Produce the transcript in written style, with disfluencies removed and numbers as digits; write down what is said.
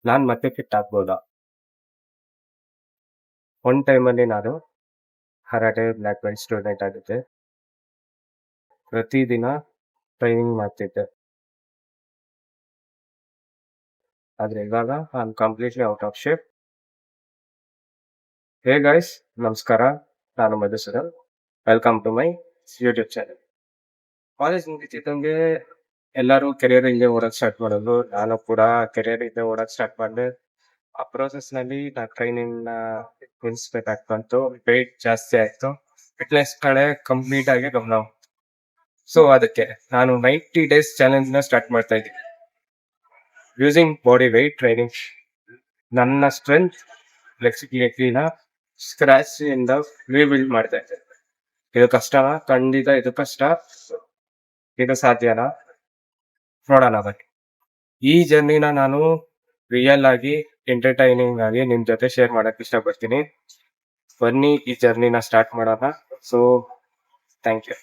ನಾನ್ ಮತ್ತೆ ಫಿಟ್ ಆಗ್ಬೋದಾ? ಒಂದ್ ಟೈಮಲ್ಲಿ ನಾನು ಕರಾಟೆ ಬ್ಲಾಕ್ ಬೆಲ್ಟ್ ಸ್ಟೂಡೆಂಟ್ ಆಗಿದ್ದೆ. ಪ್ರತಿದಿನ ಟ್ರೈನಿಂಗ್ ಮಾಡ್ತಿದ್ದೆ. ಆದ್ರೆ ಇವಾಗ I am completely out of shape. Hey guys, ನಮಸ್ಕಾರ. ನಾನು Madhusudan. Welcome to my YouTube channel. College ಮುಗಿತಿದ್ದಂಗೆ ಎಲ್ಲರೂ ಕೆರಿಯರ್ ಹಿಂದೆ ಓಡಕ್ ಸ್ಟಾರ್ಟ್ ಮಾಡೋದು. ನಾನು ಕೂಡ ಕೆರಿಯರ್ ಹಿಂದೆ ಓಡಕ್ ಸ್ಟಾರ್ಟ್ ಮಾಡಿದೆ. ಆ ಪ್ರೋಸೆಸ್ ನಲ್ಲಿ ನಾ ಟ್ರೈನಿಂಗ್ ನ ನಿಲ್ಸ್ಬೇಕಾಗಿ ಬಂತು. ವೆಯ್ಟ್ ಜಾಸ್ತಿ ಆಯ್ತು. ಫಿಟ್ನೆಸ್ ಕಡೆ ಕಂಪ್ಲೀಟ್ ಆಗಿ ಗಮನ. ಸೊ ಅದಕ್ಕೆ ನಾನು 90 ಡೇಸ್ ಚಾಲೆಂಜ್ ನ ಸ್ಟಾರ್ಟ್ ಮಾಡ್ತಾ ಇದ್ದೀನಿ. Using body weight training. ನನ್ನ ಸ್ಟ್ರೆಂತ್ ಫ್ಲೆಕ್ಸಿಬಿಲಿಟಿನ ಸ್ಕ್ರಾಚ್ ಇಂದ ರೀಬಿಲ್ಡ್ ಮಾಡ್ತಾ ಇದ್ದೆ. ಇದು ಕಷ್ಟನಾ? ಖಂಡಿತ ಇದು ಕಷ್ಟ. ಇದು ಸಾಧ್ಯನಾ? ನೋಡೋಣ ಬನ್ನಿ. ಈ ಜರ್ನಿನ ನಾನು ರಿಯಲ್ ಆಗಿ ಎಂಟರ್ಟೈನಿಂಗ್ ಆಗಿ ನಿಮ್ ಜೊತೆ ಶೇರ್ ಮಾಡಕ್ ಇಷ್ಟಪಡ್ತೀನಿ. ಬನ್ನಿ ಈ ಜರ್ನಿನ ಸ್ಟಾರ್ಟ್ ಮಾಡೋಣ. So thank you.